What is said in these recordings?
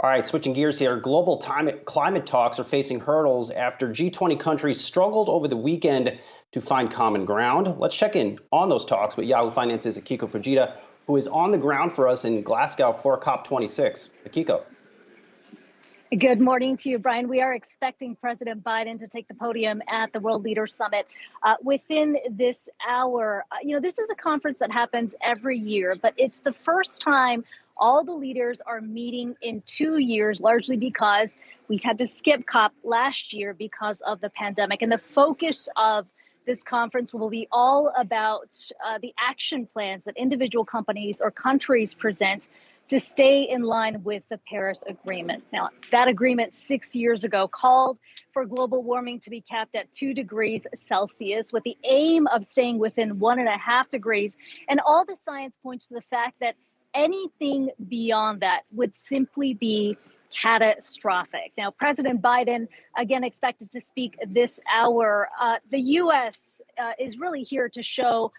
All right, switching gears here. Global climate talks are facing hurdles after G20 countries struggled over the weekend to find common ground. Let's check in on those talks with Yahoo Finance's Akiko Fujita, who is on the ground for us in Glasgow for COP26. Akiko. Good morning to you, Brian. We are expecting President Biden to take the podium at the World Leaders Summit within this hour. This is a conference that happens every year, but it's the first time all the leaders are meeting in 2 years, largely because we had to skip COP last year because of the pandemic. And the focus of this conference will be all about the action plans that individual companies or countries present to stay in line with the Paris Agreement. Now, that agreement 6 years ago called for global warming to be capped at 2 degrees Celsius with the aim of staying within 1.5 degrees. And all the science points to the fact that anything beyond that would simply be catastrophic. Now, President Biden, again, expected to speak this hour. The U.S. Is really here to show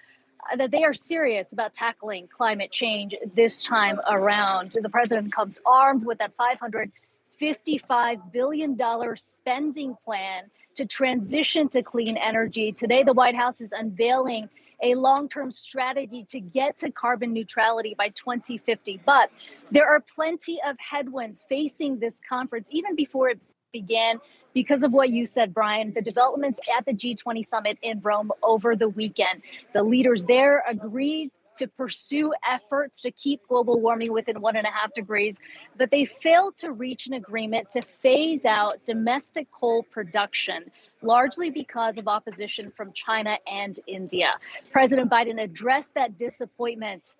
that they are serious about tackling climate change this time around. The president comes armed with that $555 billion spending plan to transition to clean energy. Today, the White House is unveiling a long-term strategy to get to carbon neutrality by 2050. But there are plenty of headwinds facing this conference, even before it began, because of what you said, Brian, the developments at the G20 summit in Rome over the weekend. The leaders there agreed to pursue efforts to keep global warming within 1.5 degrees, but they failed to reach an agreement to phase out domestic coal production, largely because of opposition from China and India. President Biden addressed that disappointment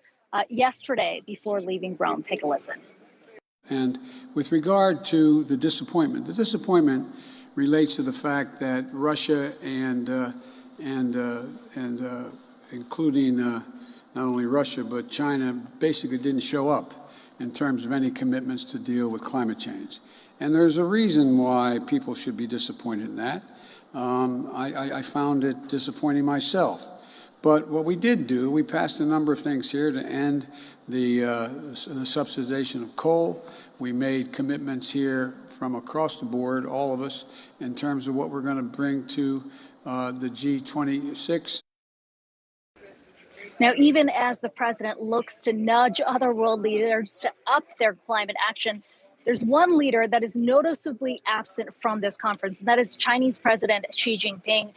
yesterday before leaving Rome. Take a listen. And with regard to the disappointment relates to the fact that Russia and including not only Russia but China basically didn't show up in terms of any commitments to deal with climate change. And there's a reason why people should be disappointed in that. I found it disappointing myself. But what we did do, we passed a number of things here to end the subsidization of coal. We made commitments here from across the board, all of us, in terms of what we're going to bring to the G26. Now, even as the president looks to nudge other world leaders to up their climate action, there's one leader that is noticeably absent from this conference, and that is Chinese President Xi Jinping.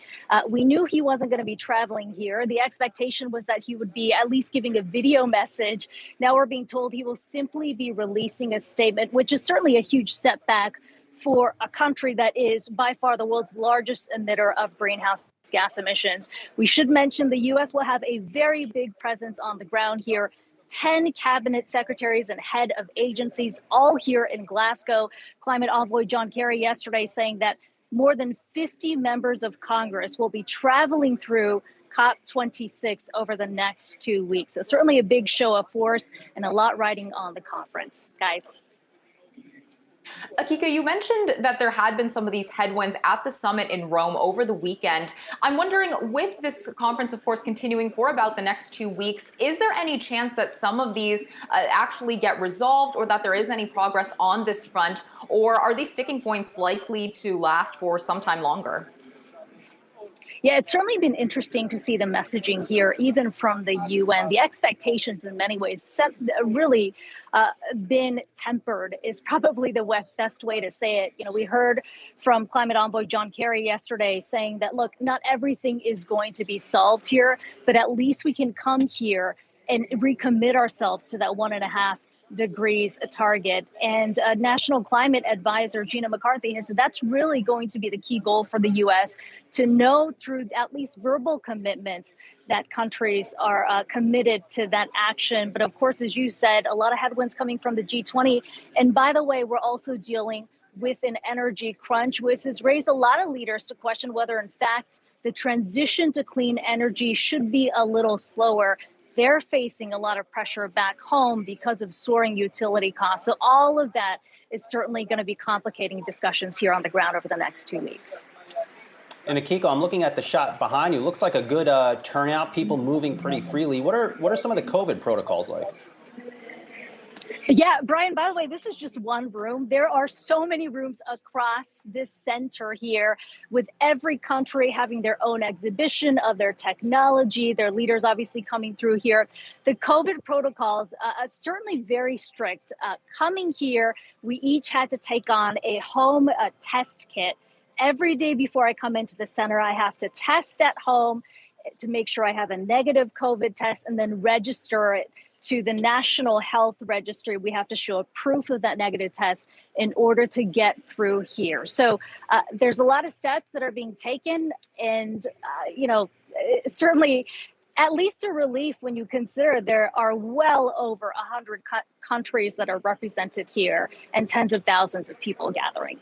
We knew he wasn't going to be traveling here. The expectation was that he would be at least giving a video message. Now we're being told he will simply be releasing a statement, which is certainly a huge setback for a country that is by far the world's largest emitter of greenhouse gas emissions. We should mention the U.S. will have a very big presence on the ground here. 10 cabinet secretaries and head of agencies, all here in Glasgow. Climate envoy John Kerry yesterday saying that more than 50 members of Congress will be traveling through COP26 over the next 2 weeks. So certainly a big show of force and a lot riding on the conference. Guys. Akiko, you mentioned that there had been some of these headwinds at the summit in Rome over the weekend. I'm wondering, with this conference, of course, continuing for about the next 2 weeks, is there any chance that some of these actually get resolved or that there is any progress on this front? Or are these sticking points likely to last for some time longer? Yeah, it's certainly been interesting to see the messaging here, even from the UN. The expectations in many ways really been tempered is probably the best way to say it. We heard from climate envoy John Kerry yesterday saying that, look, not everything is going to be solved here, but at least we can come here and recommit ourselves to that 1.5 degrees target. And National Climate Advisor Gina McCarthy has said that's really going to be the key goal for the U.S. to know through at least verbal commitments that countries are committed to that action. But of course, as you said, a lot of headwinds coming from the G20. And by the way, we're also dealing with an energy crunch, which has raised a lot of leaders to question whether, in fact, the transition to clean energy should be a little slower. They're facing a lot of pressure back home because of soaring utility costs. So all of that is certainly going to be complicating discussions here on the ground over the next 2 weeks. And Akiko, I'm looking at the shot behind you. Looks like a good turnout, people moving pretty freely. What are some of the COVID protocols like? Yeah, Brian, by the way, this is just one room. There are so many rooms across this center here, with every country having their own exhibition of their technology, their leaders obviously coming through here. The COVID protocols are certainly very strict. Coming here, we each had to take on a home test kit. Every day before I come into the center, I have to test at home to make sure I have a negative COVID test and then register it to the National Health Registry. We have to show a proof of that negative test in order to get through here. So there's a lot of steps that are being taken, and certainly at least a relief when you consider there are well over 100 countries that are represented here and tens of thousands of people gathering.